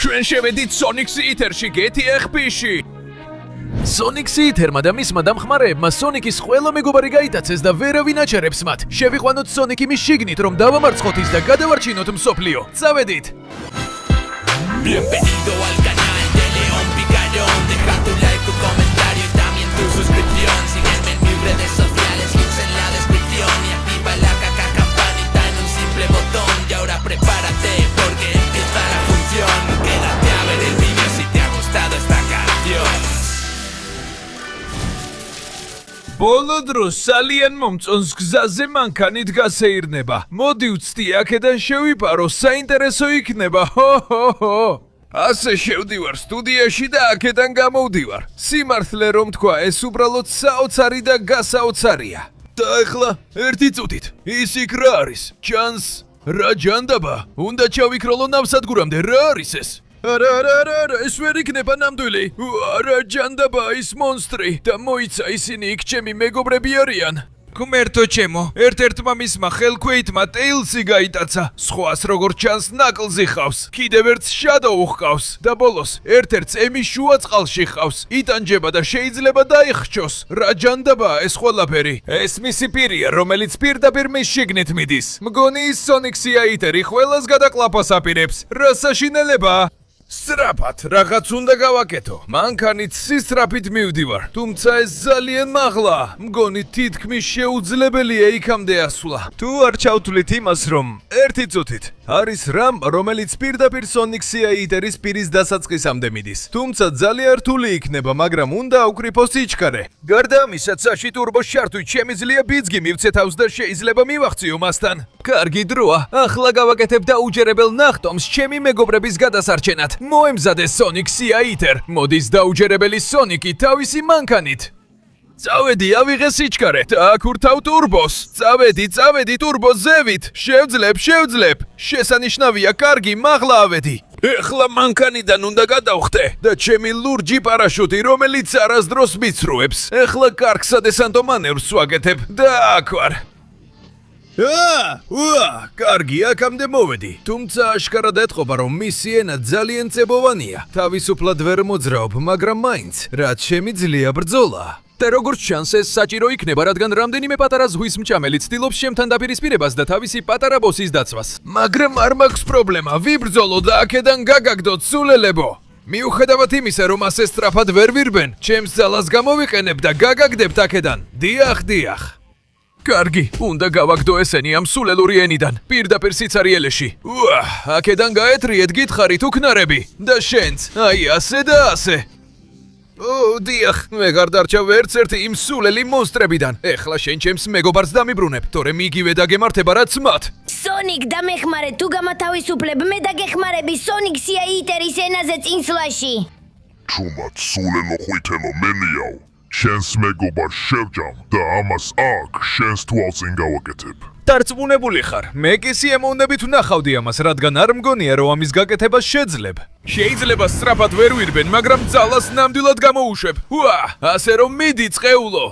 ჩვენ შევედით Sonic Theater-ში GTXP-ში. Sonic Theater-მა და მისმა დამხმარეებმა Sonic-ის ყველა მეგობარი გაიტაცეს და ვერავინ აჩერებს მათ. შევიყვანოთ Sonic იმის შიგნით, რომ დავამარცხოთ ის და გადავარჩინოთ მსოფლიო. წავედით. Bienvenido al canal de León Picarón. Deja tu like, tu comentario y también tu suscripción. Sígueme en mis redes sociales, links en la descripción. Y activa la campanita en un simple botón. Y ahora prepárate porque empieza la función. Quédate a ver el vídeo si te ha gustado esta canción. ბოლო დროს ძალიან მომწონს გზაზე მანქანით გასეირნება. მოდი ვცდი აქედან შევიპარო, საინტერესო იქნება. ასე შევდივარ სტუდიაში და აქედან გამოვდივარ. სიმართლე რომ თქვა, ეს უბრალოდ საოცარი და გასაოცარია. და ახლა ერთი წუთით. ის იქ რა არის? ჩანს რა ჯანდაბა? უნდა ჩავიქროლო ნავსადგურამდე, რა არის ეს? არა, ეს ვერ იქნება ნამდვილი. არა ჯანდაბა ის მონსტრი და მოიცა ისინი იქ ჩემი მეგობრები არიან. გმერთო ჩემო, ერთ-ერთმა მისმა ხელქვეითმა ტეილსი გაიტაცა. სხვას როგორც ჩანს ნაკლზი ხავს. კიდევ ერთს შადოუ ხავს და ბოლოს ერთ-ერთს ემის შუა წყალში ხავს. იტანჯება და შეიძლება დაიხჩოს. რა ჯანდაბაა ეს ყველაფერი? ეს მისი პირია, რომელიც პირდაპირ მის შიგნით მიდის. მგონი ის Sonic Theater-ი ყველას გადაკლაფას აპირებს. რა საშინელებაა? სწრაფად, რაღაც უნდა გავაკეთო. მანქანით სისწრაფით მივდივარ. თუმცა ეს ძალიან მაღლა. მგონი თითქმის შეუძლებელია იქამდე ასვლა. თუ არ ჩავთვლით იმას, რომ ერთი წუთით არის რამ, რომელიც პირდაპირ Sonic Theater-ის პირის დასაწყისამდე მიდის. თუმცა ძალიან რთული იქნება, მაგრამ უნდა ავკრიფო სიჩქარე. გარდა ამისა, საში ტურბოს შართვით შემიძლია ბიძგი მივცე თავს და შეიძლება მივახციო მასთან. კარგი დროა. ახლა გავაკეთებ დაუჯერებელ ნახტომს ჩემი მეგობრების გადასარჩენად. მოემზადე Sonic Theater. მოდის დაუჯერებელი Sonic-ი თავისი მანქანით. წავედი, ავიღე სიჩქარე და აკურთავ ტურბოს. წავედი ტურბოს ზევით. შევძლებ. შესანიშნავია, კარგი, მაღლა ავედი. ეხლა მანქანიდან უნდა გადავხტე და ჩემი ლურჯი პარაშუტი, რომელიც არასდროს მიცრუებს. ეხლა კარგ სადესანტო მანევრს ვაკეთებ და აქ ვარ. კარგი, აქამდე მოვედი. თუმცა აშკარად ეთყობა, რომ მისი ენა ძალიან წებოვანია. თავისუფლად ვერ მოძრაობ, მაგრამ მაინც, რაც შემიძლია ბრძოლა. და როგორც ჩანს, ეს საჭირო იქნება, რადგან რამდენიმე პატარა ზღვის მჭამელი ცდილობს შემთან დაპირისპირებას და თავისი პატარა ბოსის დაცვას. მაგრამ არ მაქვს პრობლემა, ვიბრძოლო და აქედან გაგაგდოთ სულელებო. მიუხედავად იმისა, რომ ასე სწრაფად ვერ ვირბენ, ჩემს ძალას გამოვიყენებ და გაგაგდებთ აქედან. დიახ. კარგი, უნდა გავაგდო ესენი ამ სულელური ენიდან, პირდაპირ სიცარიელეში. აქედან გაეთრიეთ, გითხარით უქნარები. და შენც, აი ასე და ასე. დიახ, მე გარდარჩა ვერცერთი იმ სულელი მონსტრებიდან. ეხლა შენ ჩემს მეგობარს დამიბრუნებ, თორემ იგივე დაგემართება რაც მათ. Sonic, დამეხმარე, თუ გამათავისუფლებ, მე დაგეხმარები Sonic Theater-ის ენაზე წინსვლაში. ჩუმად სულელო ხვითელო მენიაო. შენს მეგობარს შევჭამ და ამას აქ შენს თვალწინ გავაკეთებ. დარწმუნებული ხარ, მე კი სიემოვნებით ვნახავდი ამას, რადგან არ მგონია, რომ ამის გაკეთებას შეძლებ. შეიძლება სწრაფად ვერ ვირბენ, მაგრამ ძალას ნამდვილად გამოუშვებ. ასე რომ მიდი წყეულო.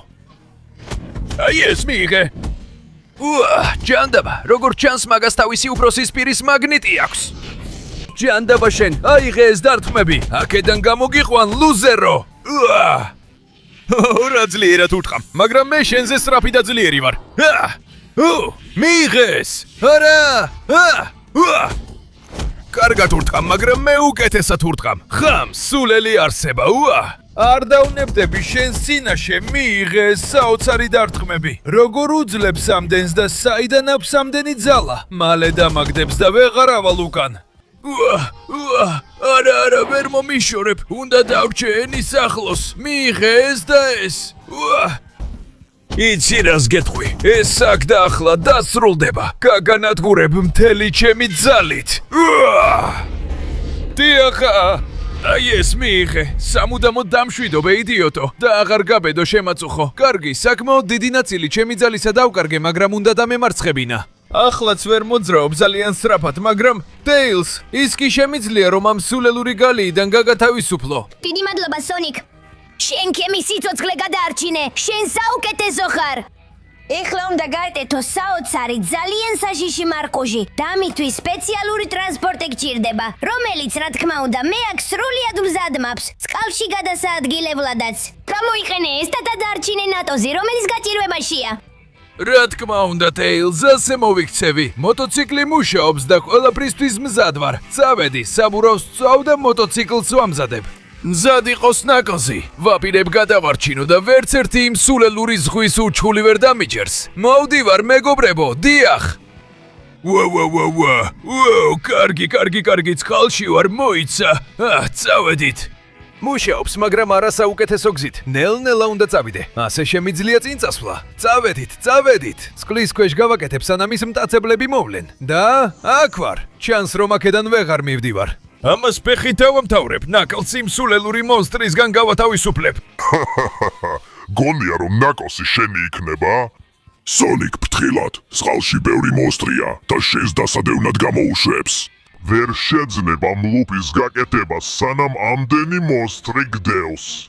აი ეს მიიღე. ჯანდაბა, როგორც ჩანს, მაგას თავისი უფროსის პირის მაგნიტი აქვს. ჯანდაბა შენ, აიღე ეს დარტყმები. აქედან გამოგიყვან ლუზერო. რა ძლიერად უთხრამ, მაგრამ მე შენზე სწრაფი და ძლიერი ვარ. მიიღეს! არა! კარგად უთხრამ, მაგრამ მე უკეთესად უთხრამ. ხამ, სულელი არსება, არ დაუნებდები შენს წინაშე, მიიღეს საოცარი დარტყმები. როგორ უძლებს ამდენს და საიდან აქვს ამდენი ძალა? მალე დამაგდებს და ვეღარ ავალ უკან. არა, ვერ მომიშორებ. უნდა დავრჩე ენის ახლოს. მიიღე ეს და ეს. იცი რას გეტყვი, ეს აქ და ახლა დასრულდება. გაგანადგურებ მთელი ჩემი ძალით. დიახა, აი ეს მიიღე. სამუდამოდ დამშვიდობე, იდიოტო. და აღარ გაბედო შემაწუხო. კარგი, საკმაოდ დიდი ნაწილი ჩემი ძალისა დავკარგე, მაგრამ უნდა დამემარცხებინა. ახლაც ვერ მოძრაობ ძალიან სწრაფად, მაგრამ Tails, ის კი შემიძლია, რომ ამ სულელური გალიიდან გაგათავისუფლო. დიდი მადლობა, Sonic. შენ ჩემი სიცოცხლე გადაარჩინე. შენ საუკეთესო ხარ. ეხლა უნდა გაეტეთო საოცარი ძალიან საშიში მარკუჟი და ამისთვის სპეციალური ტრანსპორტი გჭირდება, რომელიც რა თქმა უნდა მე აქ სრულიად მზად მაქვს, წყალში გადასაადგილებლადაც. გამოიყენე ეს და დარჩინე ნატოზი, რომელიც გაჭირვებაშია. რა თქმა უნდა, ტეილზ, ასე მოვიქცევი. მოტოციკლი მუშაობს და ყველაფრისთვის მზად ვარ. წავედი, საბურავს წავ და მოტოციკლს ვამზადებ. მზად იყოს ნაკოზი. ვაპირებ გადავარჩინო და ვერც ერთი იმ სულელური ზღვის უჩხული ვერ დამიჯერს. მოვდივარ, მეგობრებო, დიახ. ვაუ, კარგი, წყალში ვარ, მოიცა. წავედით. მუშაობს, მაგრამ არა საუკეთესო გზით. ნელ-ნელა უნდა წავიდე. ასე შემიძლია წინ წასვლა. წავედით. წყლის ქვეშ გავაკეთებ, სანამ ის მტაცებლები მოვლენ. და აქ ვარ. ჩანს რომ აქედან ვეღარ მივდივარ. ამას ფეხით დავამთავრებ. ნაკელს იმ სულელური მონსტრისგან გავათავისუფლებ. გონია რომ ნაკოსი შენი იქნება? სონიკ ფრთხილად, წყალში ბევრი მონსტრია და შენს დასადევნად გამოუშვებს. ვერ შეძნება მლუპის გაკეთება, სანამ ამდენი მონსტრი გდევს.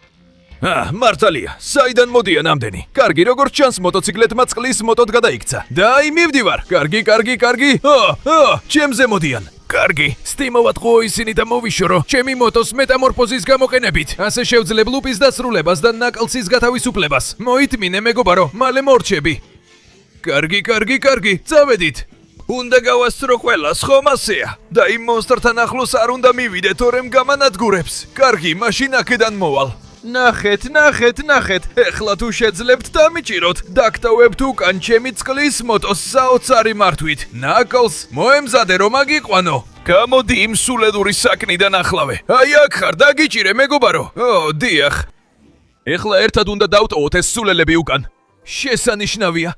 მართალია, საიდან მოდიან ამდენი? კარგი, როგორც ჩანს, მოტოციკლეთმა წყლის მოტოდ გადაიქცა. და აი მივდივარ. კარგი. ჩემზე მოდიან. კარგი, სტიმოვატყო ისინი და მოვიშორო ჩემი მოტოს მეტამორფოზის გამოყენებით. ასე შევძლებ ლუპის დასრულებას და ნაკლსის გათავისუფლებას. მოითმინე მეგობარო, მალე მორჩები. კარგი, წავედით. უნდა გავასწრო ყველას, ხომ ასეა? და იმ მონსტრთან ახლოს არ უნდა მივიდე, თორემ გამანადგურებს. კარგი, მაშინ აქედან მოვალ. ნახეთ, ეხლა თუ შეძლებთ დამიჭიროთ, დაგტოვებთ უკან ჩემი წყლის მოტოს საოცარი მართვით. ნაკლს, მოემზადე რომ აგიყვანო. გამოდი იმ სულელური საკნიდან ახლავე. აი აქ ხარ, დაგიჭირე მეგობარო. დიახ. ეხლა ერთად უნდა დავტოვოთ ეს სულელები უკან. შესანიშნავია.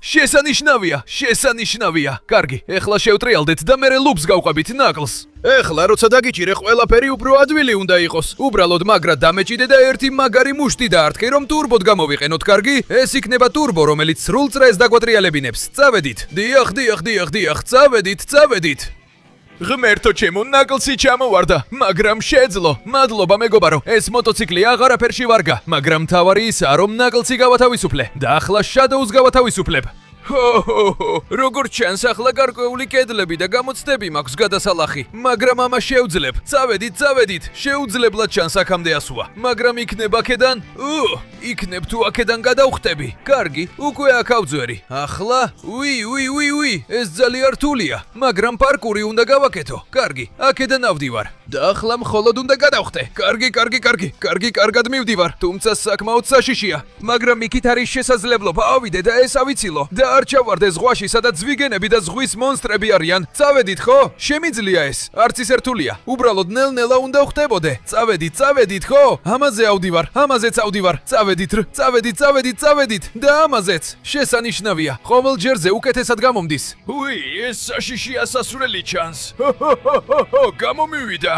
კარგი, ეხლა შევტრიალდეთ და მერე ლუპს გავყვებით ნაკლს. ეხლა როცა დაგიჭირე, ყველაფერი უფრო ადვილი უნდა იყოს. უბრალოდ მაგრად დამეჭიდე და ერთი მაგარი მუშტი დაარტყი, რომ ტურბოდ გამოვიყენოთ, კარგი? ეს იქნება ტურბო, რომელიც სრულ წრეს დაგვატრიალებინებს. წავედით. დიახ, წავედით. ღმერთო ჩემო, ნაკლსი ჩამოვარდა, მაგრამ შეძლო. მადლობა მეგობარო, ეს მოტოციკლი აღარაფერში ვარგა, მაგრამ თავარი ისაა, რომ ნაკლსი გავათავისუფლე და ახლა შადოუს გავათავისუფლებ. როგორც ჩანს, ახლა გარკვეული კედლები და გამოცდები მაქვს გადასალახი, მაგრამ ამას შევძლებ. წავედით, შეუძლებლად ჩანს აქამდე ასვლა, მაგრამ იქნებ აქედან? იქნებ თუ აქედან გადავხტები. კარგი, უკვე აქ ავძვერი. ახლა? ეს ძალიან რთულია, მაგრამ პარკური უნდა გავაკეთო. კარგი, აქედან ავდივარ. და ახლა მხოლოდ უნდა გადავხტე. კარგი, კარგად მივდივარ, თუმცა საკმაოდ საშიშია, მაგრამ იქით არის შესაძლებლობა ავიდე და ეს ავიცილო. და არ ჩავარდე ზღვაში, სადაც ზვიგენები და ზღვის მონსტრები არიან. წავედით ხო? შემიძლია ეს. არც ის რთულია. უბრალოდ ნელ-ნელა უნდა ხტებოდე. წავედით ხო? ამაზე ავდივარ. წავედით. და ამაზეც. შესანიშნავია. ყოველჯერზე უკეთესად გამომდის. ეს საშიშია სასურველი ჩანს. გამომივიდა.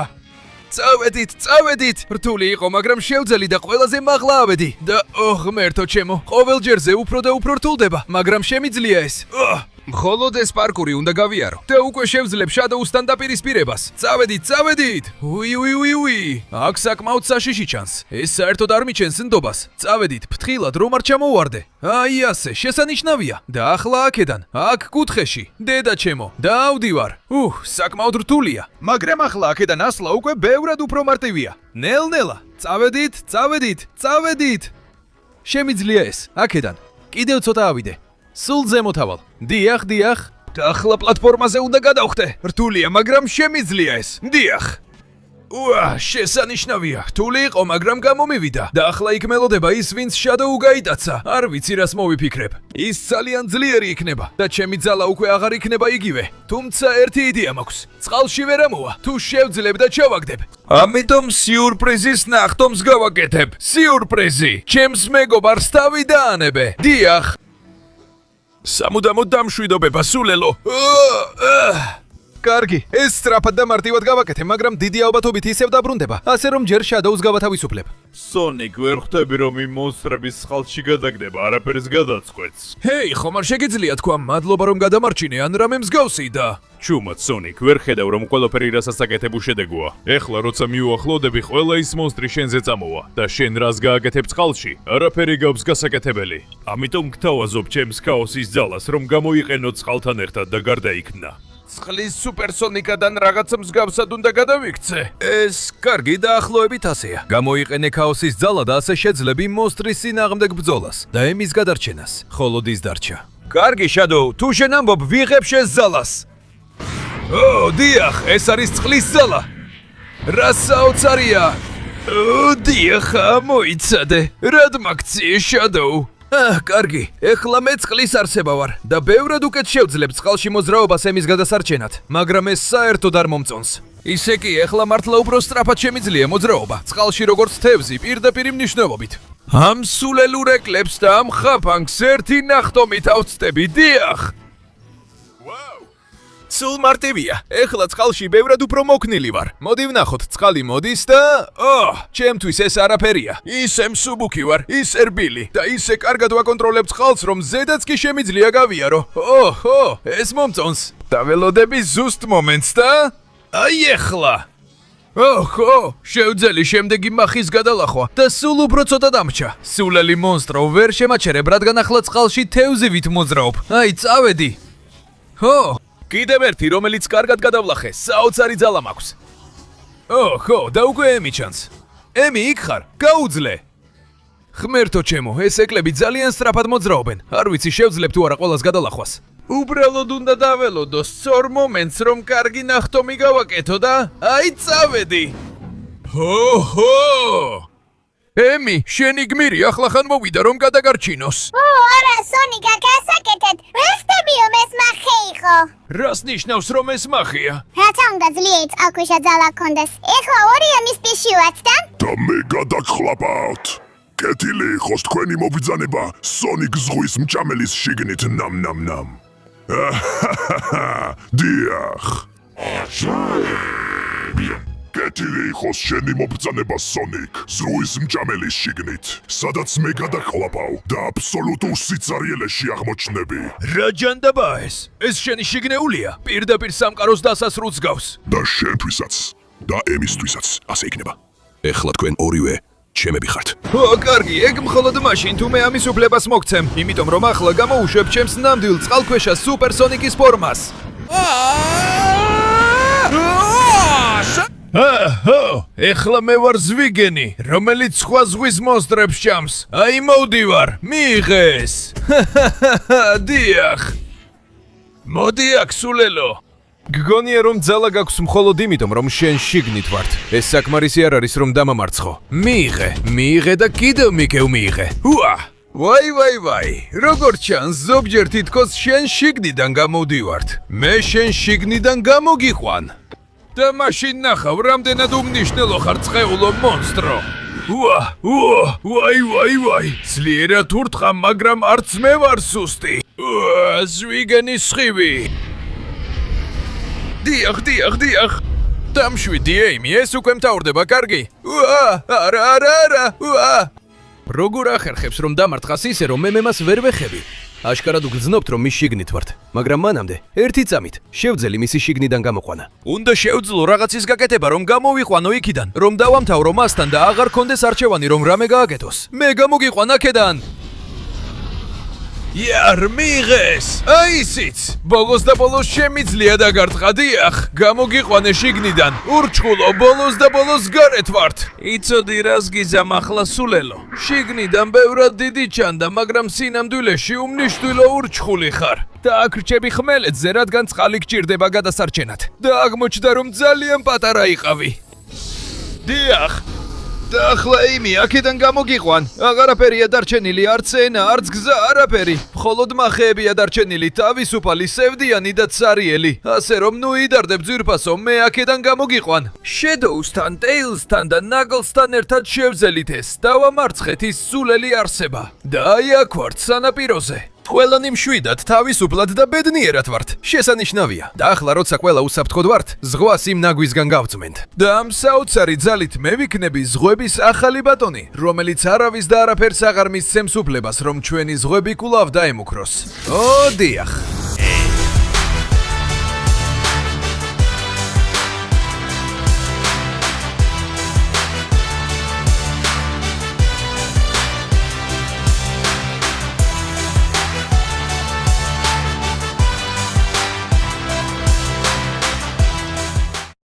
წავედით. რთული იყო, მაგრამ შევძელი და ყველაზე მაღლა ავედი. და ღმერთო ჩემო, ყოველჯერზე უფრო და უფრო რთულდება, მაგრამ შემიძლია ეს. მხოლოდ ეს პარკური უნდა გავიარო და უკვე შევძლებ შადოუსთან დაპირისპირებას. წავედით. აქ საკმაოდ საშიში ჩანს. ეს საერთოდ არ მიჩენს ნდობას. წავედით, ფრთხილად რომ არ ჩამოვარდე. აი ასე, შესანიშნავია. და ახლა აქედან, აქ კუთხეში, დედა ჩემო, და ავდივარ. საკმაოდ რთულია, მაგრამ ახლა აქედან ასვლა უკვე ბევრად უფრო მარტივია. ნელ-ნელა, წავედით. შემიძლია ეს, აქედან. კიდევ ცოტა ავიდე. სულ ზემოთავალ. დიახ. და ახლა პლატფორმაზე უნდა გადავხტე. რთულია, მაგრამ შემიძლია ეს. დიახ. შესანიშნავია. რთული იყო, მაგრამ გამომივიდა. და ახლა იქ მელოდება ის, ვინც შადოუ გაიტაცა. არ ვიცი რას მოვიფიქრებ. ის ძალიან ძლიერი იქნება და ჩემი ძალა უკვე აღარ იქნება იგივე. თუმცა ერთი იდეა მაქვს. წყალში ვერ ამოვა. თუ შევძლებ და ჩავაგდებ. ამიტომ სიურპრიზის ნახტომს გავაკეთებ. სიურპრიზი. ჩემს მეგობარს თავი დაანებე. დიახ. სამუდამოდ დამშვიდობება, სულელო. კარგი, ეს სწრაფად და მარტივად გავაკეთე, მაგრამ დიდი ალბათობით ისევ დაბრუნდება, ასე რომ ჯერ შადოუს გავათავისუფლებ. სონიკ, ვერ ხვდები რომ იმ მონსტრების წყალში გადაგდება, არაფერს გადაწყვეტს. ჰეი, ხომ არ შეგიძლია თქვა მადლობა რომ გადამარჩინე ან რამე მსგავსი და ჩუმად, სონიკ, ვერ ხედავ რომ ყველაფერი რასაც აკეთებ უშედეგოა. ეხლა როცა მიუახლოვდები, ყველა ის მონსტრი შენზე წამოვა და შენ რას გააკეთებ წყალში, არაფერი გაქვს გასაკეთებელი. ამიტომ გთავაზობ ჩემს ქაოსის ძალას, რომ გამოიყენო წყალთან ერთად და გარდაიქმნა. წყლის სუპერსონიკადან რაღაც მსგავსად უნდა გადავიქცე. ეს კარგი დაახლოებით ასეა. გამოიყენე ქაოსის ძალა და ასე შეძლები მონსტრის წინააღმდეგ ბრძოლას და ემის გადარჩენას, ხოლო დის დარჩა. კარგი, შადოუ, თუ შენ ამბობ, ვიღებ შენს ძალას. ო, დიახ, ეს არის წყლის ძალა. რა საოცარია. ო, დიახ, მოიცადე. რად მაგციე, შადოუ? კარგი, ეხლა მე წყლის არსება ვარ და ბევრად უკეთ შევძლებ წყალში მოძრაობას ემის გადასარჩენად, მაგრამ ეს საერთოდ არ მომწონს. ისე კი, ეხლა მართლა უფრო სწრაფად შემიძლია მოძრაობა, წყალში როგორც თევზი, პირდაპირ მნიშვნელობით. ამ სულელურ ეკლებს და ამ ხაფანგს ერთი ნახტომით ავწტები, დიახ! სულ მარტივია. ეხლა წყალში ბევრად უფრო მოქნილი ვარ. მოდი ვნახოთ, წყალი მოდის და ჩემთვის ეს არაფერია. ისე მსუბუქი ვარ, ისე რბილი და ისე კარგად ვაკონტროლებ წყალს, რომ ზედაც კი შემიძლია გავიარო. ეს მომწონს. დაველოდები ზუსტ მომენტს და აი ეხლა. შევძელი შემდეგი მახის გადალახვა და სულ უფრო ცოტა დამრჩა. სულელი მონსტრო, ვერ შემაჩერებ, რადგან ახლა წყალში თევზივით მოძრაობ. აი, წავედი. კიდევ ერთი, რომელიც კარგად გადავლახე, საოცარი ძალა მაქვს. და უკვე ემი ჩანს. ემი, იქ ხარ? გაუძლე. ღმერთო ჩემო, ეს ეკლები ძალიან სწრაფად მოძრაობენ. არ ვიცი, შევძლებ თუ არა ყველას გადალახვას. უბრალოდ უნდა დაველოდო სწორ მომენტს, რომ კარგი ნახტომი გავაკეთო და აი წავედი. ემი, შენი გმირი ახლახან მოვიდა რომ გადაგარჩინოს. არა, სონიკა, გასაკეთეთ. ვერ ხდები რომ ეს მახე იყო. რას ნიშნავს რომ ეს მახია? რაცა უნდა ძლიერი წყალქვეშა ძალა ქონდეს. ეხლა ორი ემის პიში ვართ და და მე გადაგხლაპავთ. კეთილი იყოს თქვენი მობრძანება სონიკ ზღვის მჭამელის შიგნით ნამ. დიახ. კეთილი იყოს შენი მობრძანება სონიკ ზღვის მჭამელის შიგნით, სადაც მე გადაგხლაპავ და აბსოლუტურ სიცარიელეში აღმოჩნდები. რა ჯანდაბაა ეს? ეს შენი შიგნეულია? პირდაპირ სამყაროს დასასრულს გავს. და შენთვისაც და ემისთვისაც ასე იქნება. ეხლა თქვენ ორივე ჩემები ხართ. კარგი, ეგ მხოლოდ მაშინ თუ მე ამის უფლებას მოგცემ, იმიტომ რომ ახლა გამოუშვებ ჩემს ნამდვილ წყალქვეშა სუპერსონიკის ფორმას. ეხლა მე ვარ ზვიგენი, რომელიც სხვა ზღვის მონსტრებს ჭამს. აი მოვდივარ, მიიღე ეს. დიახ. მოდი აქ, სულელო. გგონია რომ ძალა გაქვს მხოლოდ იმიტომ რომ შენ შიგნით ვართ. ეს საკმარისი არ არის რომ დამამარცხო. მიიღე და კიდევ მიგევ მიიღე. ვაი, როგორ ჩანს ზოგჯერ თითქოს შენ შიგნიდან გამოვდივართ. მე შენ შიგნიდან გამოგიყვან. და მაშინ ნახავ, რამდენად უმნიშვნელო ხარ წყეულო მონსტრო. ვაი, ძლიერად ურთხა, მაგრამ არც მე ვარ სუსტი. ზვიგენის სხივი. დიახ. დამშვიდი, ეიმი, ეს უკვე მთავრდება, კარგი? არა. როგორ ახერხებს რომ დამარტყას ისე რომ მე მას ვერ ვეხები? აშკარად უგრძნობთ რომ მის შიგნით ვართ, მაგრამ მანამდე ერთი წამით შევძელი მისი შიგნიდან გამოყვანა. უნდა შევძლო რაღაცის გაკეთება რომ გამოვიყვანო იქიდან, რომ დავამთავრო მასთან და აღარ კონდეს არჩევანი რომ რამე გააკეთოს. მე გამოგიყვან აქედან. იარ, მიიღეს! აი ისიც! ბოლოს და ბოლოს შემიძლია დაგარტყა, დიახ! გამოგიყვანე შიგნიდან! ურჩხულო, ბოლოს და ბოლოს გარეთ ვართ! იცოდი რას გიზამ ახლა სულელო? შიგნიდან ბევრად დიდი ჩანდა, მაგრამ სინამდვილეში უმნიშვნელო ურჩხული ხარ! და აქ რჩები ხმელეთზე, რადგან წყალი გჭირდება გადასარჩენად. და აღმოჩნდა რომ ძალიან პატარა იყავი. დიახ! და ახლა იმი, აქედან გამოგიყვან. აღარაფერია დარჩენილი, არც ენა, არც გზა, არაფერი. მხოლოდ მახეებია დარჩენილი, თავისუფალი, სევდიანი და цаრიელი. ასე რომ ნუ იდარდებ ძვირფასო, მე აქედან გამოგიყვან. შედოუსთან, ტეილსთან და ნაგლსთან ერთად შევძელით ეს. დავამარცხეთ ის სულელი არსება. და აი აქ ვართ სანაპიროზე. ყველანი მშვიდად, თავისუფლად და ბედნიერად ვართ. შესანიშნავია. და ახლა როცა ყველა უსაფრთხოდ ვართ, ზღვას იმ ნაგვისგან გავწმენთ. და ამ საოცარი ძალით მე ვიქნები ზღვების ახალი ბატონი, რომელიც არავის და არაფერს აღარ მისცემს უფლებას, რომ ჩვენი ზღვები კვლავ დაემუქროს. ო, დიახ.